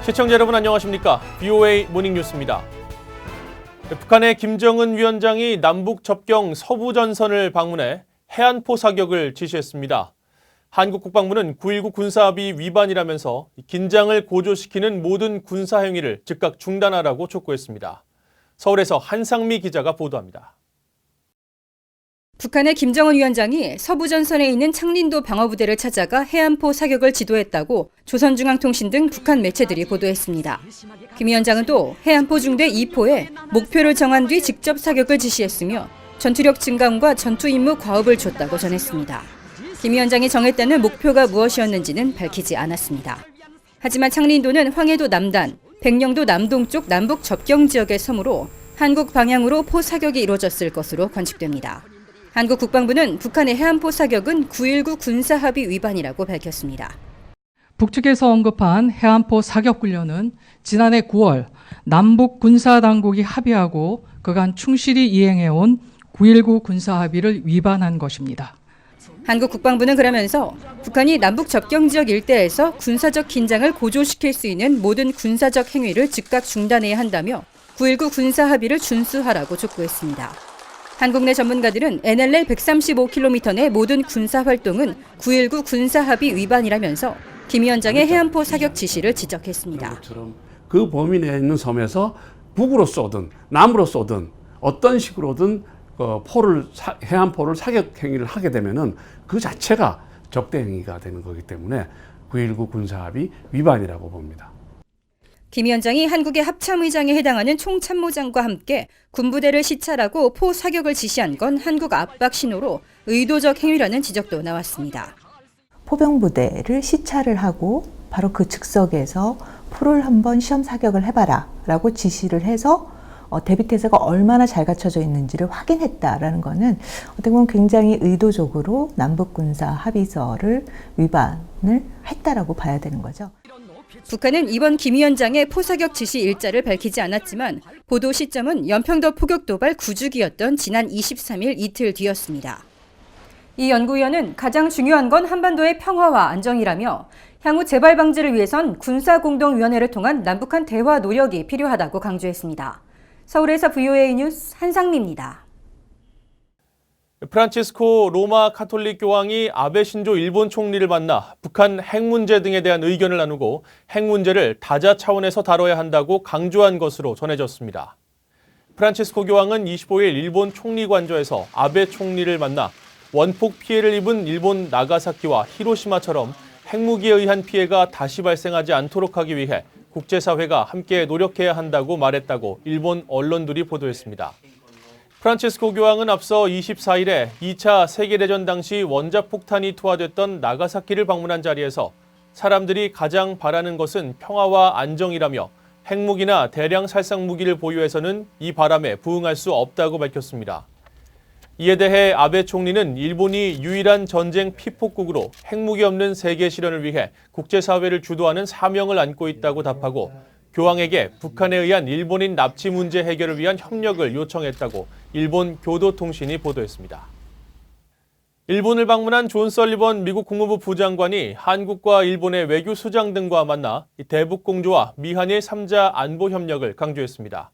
시청자 여러분 안녕하십니까? BOA 모닝뉴스입니다. 북한의 김정은 위원장이 남북 접경 서부전선을 방문해 해안포 사격을 지시했습니다. 한국 국방부는 9.19 군사합의 위반이라면서 긴장을 고조시키는 모든 군사행위를 즉각 중단하라고 촉구했습니다. 서울에서 한상미 기자가 보도합니다. 북한의 김정은 위원장이 서부전선에 있는 창린도 방어부대를 찾아가 해안포 사격을 지도했다고 조선중앙통신 등 북한 매체들이 보도했습니다. 김 위원장은 또 해안포 중대 2포에 목표를 정한 뒤 직접 사격을 지시했으며 전투력 증강과 전투 임무 과업을 줬다고 전했습니다. 김 위원장이 정했다는 목표가 무엇이었는지는 밝히지 않았습니다. 하지만 창린도는 황해도 남단, 백령도 남동쪽 남북 접경 지역의 섬으로 한국 방향으로 포 사격이 이루어졌을 것으로 관측됩니다. 한국 국방부는 북한의 해안포 사격은 9.19 군사합의 위반이라고 밝혔습니다. 북측에서 언급한 해안포 사격 훈련은 지난해 9월 남북 군사당국이 합의하고 그간 충실히 이행해온 9.19 군사합의를 위반한 것입니다. 한국 국방부는 그러면서 북한이 남북 접경 지역 일대에서 군사적 긴장을 고조시킬 수 있는 모든 군사적 행위를 즉각 중단해야 한다며 9.19 군사합의를 준수하라고 촉구했습니다. 한국 내 전문가들은 NLL 135km 내 모든 군사 활동은 9.19 군사합의 위반이라면서 김 위원장의 해안포 사격 지시를 지적했습니다. 그 범위 내에 있는 섬에서 북으로 쏘든 남으로 쏘든 어떤 식으로든 해안포를 사격 행위를 하게 되면은 그 자체가 적대 행위가 되는 거기 때문에 9.19 군사합의 위반이라고 봅니다. 김 위원장이 한국의 합참의장에 해당하는 총참모장과 함께 군부대를 시찰하고 포 사격을 지시한 건 한국 압박 신호로 의도적 행위라는 지적도 나왔습니다. 포병부대를 시찰을 하고 바로 그 즉석에서 포를 한번 시험 사격을 해봐라 라고 지시를 해서 대비태세가 얼마나 잘 갖춰져 있는지를 확인했다라는 것은 어떻게 보면 굉장히 의도적으로 남북군사 합의서를 위반을 했다라고 봐야 되는 거죠. 북한은 이번 김 위원장의 포사격 지시 일자를 밝히지 않았지만 보도 시점은 연평도 포격 도발 9주기였던 지난 23일 이틀 뒤였습니다. 이 연구위원은 가장 중요한 건 한반도의 평화와 안정이라며 향후 재발 방지를 위해선 군사공동위원회를 통한 남북한 대화 노력이 필요하다고 강조했습니다. 서울에서 BOA 뉴스 한상미입니다. 프란치스코 로마 카톨릭 교황이 아베 신조 일본 총리를 만나 북한 핵 문제 등에 대한 의견을 나누고 핵 문제를 다자 차원에서 다뤄야 한다고 강조한 것으로 전해졌습니다. 프란치스코 교황은 25일 일본 총리 관저에서 아베 총리를 만나 원폭 피해를 입은 일본 나가사키와 히로시마처럼 핵무기에 의한 피해가 다시 발생하지 않도록 하기 위해 국제사회가 함께 노력해야 한다고 말했다고 일본 언론들이 보도했습니다. 프란치스코 교황은 앞서 24일에 2차 세계대전 당시 원자폭탄이 투하됐던 나가사키를 방문한 자리에서 사람들이 가장 바라는 것은 평화와 안정이라며 핵무기나 대량 살상무기를 보유해서는 이 바람에 부응할 수 없다고 밝혔습니다. 이에 대해 아베 총리는 일본이 유일한 전쟁 피폭국으로 핵무기 없는 세계 실현을 위해 국제사회를 주도하는 사명을 안고 있다고 답하고 교황에게 북한에 의한 일본인 납치 문제 해결을 위한 협력을 요청했다고 일본 교도통신이 보도했습니다. 일본을 방문한 존 설리번 미국 국무부 부장관이 한국과 일본의 외교수장 등과 만나 대북공조와 미한일 3자 안보 협력을 강조했습니다.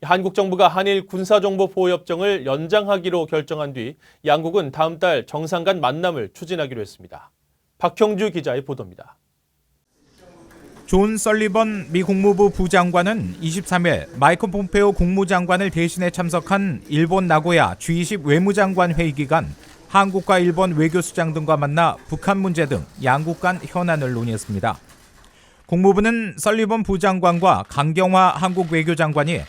한국 정부가 한일 군사정보보호협정을 연장하기로 결정한 뒤 양국은 다음 달 정상 간 만남을 추진하기로 했습니다. 박형주 기자의 보도입니다. 존 설리번 미 국무부 부장관은 23일 마이크 폼페오 국무장관을 대신해 참석한 일본 나고야 G20 외무장관 회의 기간 한국과 일본 외교수장 등과 만나 북한 문제 등 양국 간 현안을 논의했습니다. 국무부는 설리번 부장관과 강경화 한국 외교장관이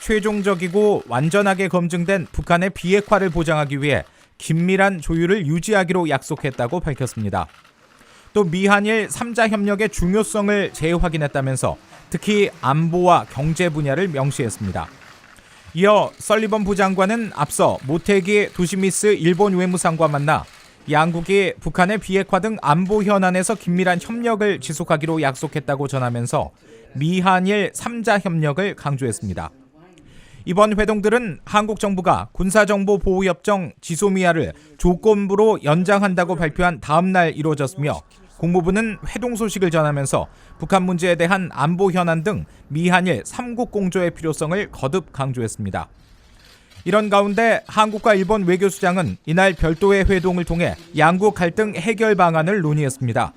최종적이고 완전하게 검증된 북한의 비핵화를 보장하기 위해 긴밀한 조율을 유지하기로 약속했다고 밝혔습니다. 또 미한일 3자 협력의 중요성을 재확인했다면서 특히 안보와 경제 분야를 명시했습니다. 이어 설리번 부장관은 앞서 모테기 도시미스 일본 외무상과 만나 양국이 북한의 비핵화 등 안보 현안에서 긴밀한 협력을 지속하기로 약속했다고 전하면서 미한일 3자 협력을 강조했습니다. 이번 회동들은 한국 정부가 군사정보보호협정 지소미아를 조건부로 연장한다고 발표한 다음 날 이루어졌으며 국무부는 회동 소식을 전하면서 북한 문제에 대한 안보 현안 등 미한일 3국 공조의 필요성을 거듭 강조했습니다. 이런 가운데 한국과 일본 외교수장은 이날 별도의 회동을 통해 양국 갈등 해결 방안을 논의했습니다.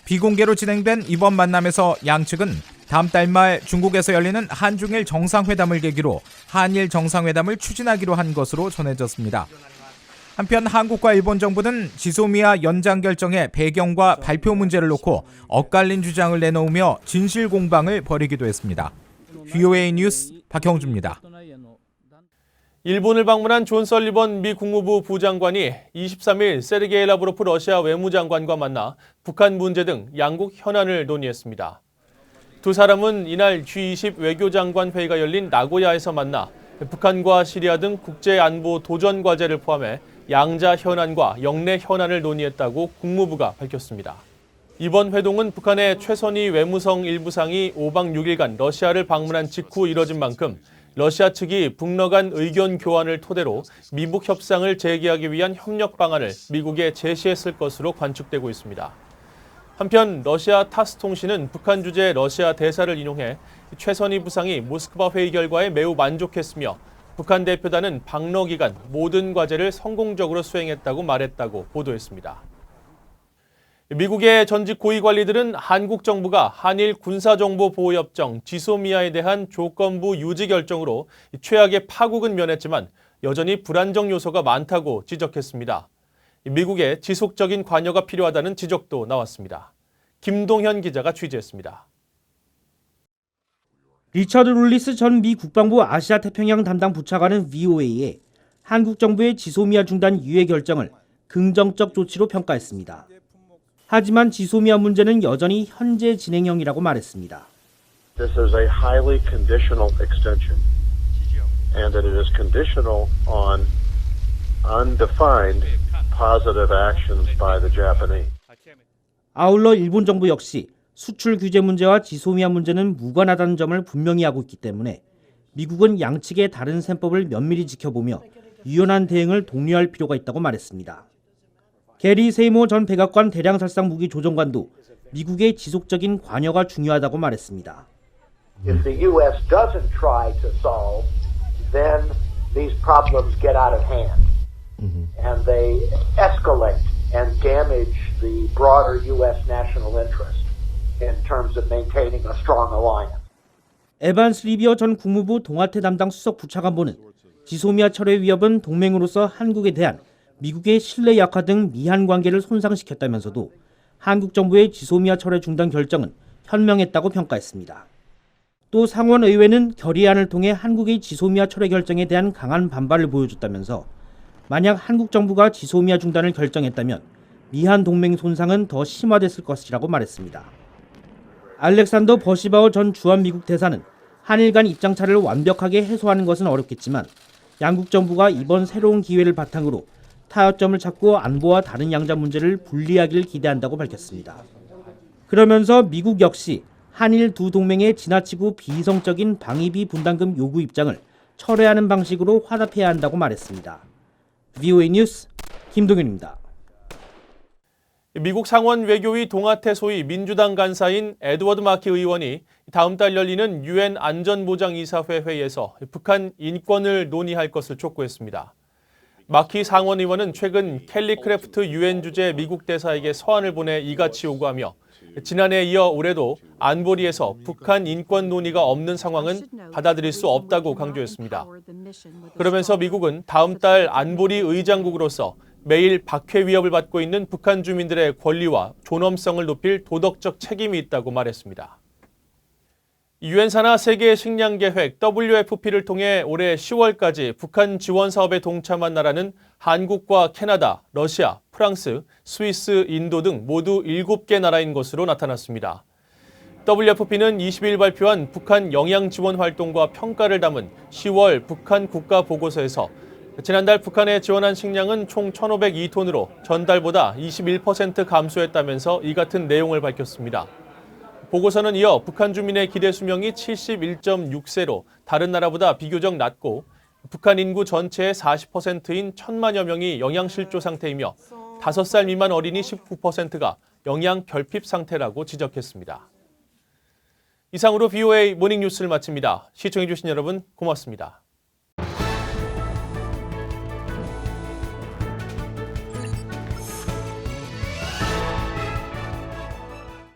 비공개로 진행된 이번 만남에서 양측은 다음 달 말 중국에서 열리는 한중일 정상회담을 계기로 한일 정상회담을 추진하기로 한 것으로 전해졌습니다. 한편 한국과 일본 정부는 지소미아 연장 결정의 배경과 발표 문제를 놓고 엇갈린 주장을 내놓으며 진실 공방을 벌이기도 했습니다. VOA 뉴스 박형주입니다. 일본을 방문한 존 설리번 미 국무부 부장관이 23일 세르게이 라브로프 러시아 외무장관과 만나 북한 문제 등 양국 현안을 논의했습니다. 두 사람은 이날 G20 외교장관 회의가 열린 나고야에서 만나 북한과 시리아 등 국제안보 도전 과제를 포함해 양자 현안과 영내 현안을 논의했다고 국무부가 밝혔습니다. 이번 회동은 북한의 최선희 외무성 일부상이 5박 6일간 러시아를 방문한 직후 이뤄진 만큼 러시아 측이 북러 간 의견 교환을 토대로 미북 협상을 재개하기 위한 협력 방안을 미국에 제시했을 것으로 관측되고 있습니다. 한편 러시아 타스 통신은 북한 주재 러시아 대사를 인용해 최선희 부상이 모스크바 회의 결과에 매우 만족했으며 북한 대표단은 방러 기간 모든 과제를 성공적으로 수행했다고 말했다고 보도했습니다. 미국의 전직 고위 관리들은 한국 정부가 한일 군사정보보호협정 지소미아에 대한 조건부 유지 결정으로 최악의 파국은 면했지만 여전히 불안정 요소가 많다고 지적했습니다. 미국의 지속적인 관여가 필요하다는 지적도 나왔습니다. 김동현 기자가 취재했습니다. 리처드 룰리스 전 미 국방부 아시아 태평양 담당 부차관은 VOA에 한국 정부의 지소미아 중단 유예 결정을 긍정적 조치로 평가했습니다. 하지만 지소미아 문제는 여전히 현재 진행형이라고 말했습니다. This is a highly conditional extension, and that it is conditional on undefined positive actions by the Japanese. 아울러 일본 정부 역시 수출 규제 문제와 지소미아 문제는 무관하다는 점을 분명히 하고 있기 때문에 미국은 양측의 다른 셈법을 면밀히 지켜보며 유연한 대응을 독려할 필요가 있다고 말했습니다. 게리 세이모 전 백악관 대량살상 무기 조정관도 미국의 지속적인 관여가 중요하다고 말했습니다. If the U.S. doesn't try to solve, then these problems get out of hand, and they escalate and damage the broader U.S. national interest in terms of maintaining a strong alliance. 에반스 리비어 전 국무부 동아태 담당 수석 부차관보는 지소미아 철회 위협은 동맹으로서 한국에 대한 미국의 신뢰 약화 등 미한 관계를 손상시켰다면서도 한국 정부의 지소미아 철회 중단 결정은 현명했다고 평가했습니다. 또 상원의회는 결의안을 통해 한국의 지소미아 철회 결정에 대한 강한 반발을 보여줬다면서 만약 한국 정부가 지소미아 중단을 결정했다면 미한 동맹 손상은 더 심화됐을 것이라고 말했습니다. 알렉산더 버시바우 전 주한미국 대사는 한일 간 입장차를 완벽하게 해소하는 것은 어렵겠지만 양국 정부가 이번 새로운 기회를 바탕으로 타협점을 찾고 안보와 다른 양자 문제를 분리하기를 기대한다고 밝혔습니다. 그러면서 미국 역시 한일 두 동맹의 지나치고 비이성적인 방위비 분담금 요구 입장을 철회하는 방식으로 화답해야 한다고 말했습니다. VOA 뉴스 김동현입니다. 미국 상원 외교위 동아태 소위 민주당 간사인 에드워드 마키 의원이 다음 달 열리는 유엔 안전보장이사회 회의에서 북한 인권을 논의할 것을 촉구했습니다. 마키 상원 의원은 최근 켈리 크래프트 유엔 주재 미국 대사에게 서한을 보내 이같이 요구하며 지난해에 이어 올해도 안보리에서 북한 인권 논의가 없는 상황은 받아들일 수 없다고 강조했습니다. 그러면서 미국은 다음 달 안보리 의장국으로서 매일 박해 위협을 받고 있는 북한 주민들의 권리와 존엄성을 높일 도덕적 책임이 있다고 말했습니다. 유엔 산하 세계 식량 계획 WFP를 통해 올해 10월까지 북한 지원 사업에 동참한 나라는 한국과 캐나다, 러시아, 프랑스, 스위스, 인도 등 모두 7개 나라인 것으로 나타났습니다. WFP는 20일 발표한 북한 영양 지원 활동과 평가를 담은 10월 북한 국가 보고서에서 지난달 북한에 지원한 식량은 총 1,502톤으로 전달보다 21% 감소했다면서 이 같은 내용을 밝혔습니다. 보고서는 이어 북한 주민의 기대 수명이 71.6세로 다른 나라보다 비교적 낮고 북한 인구 전체의 40%인 1,000만여 명이 영양실조 상태이며 5살 미만 어린이 19%가 영양 결핍 상태라고 지적했습니다. 이상으로 BOA 모닝뉴스를 마칩니다. 시청해주신 여러분 고맙습니다.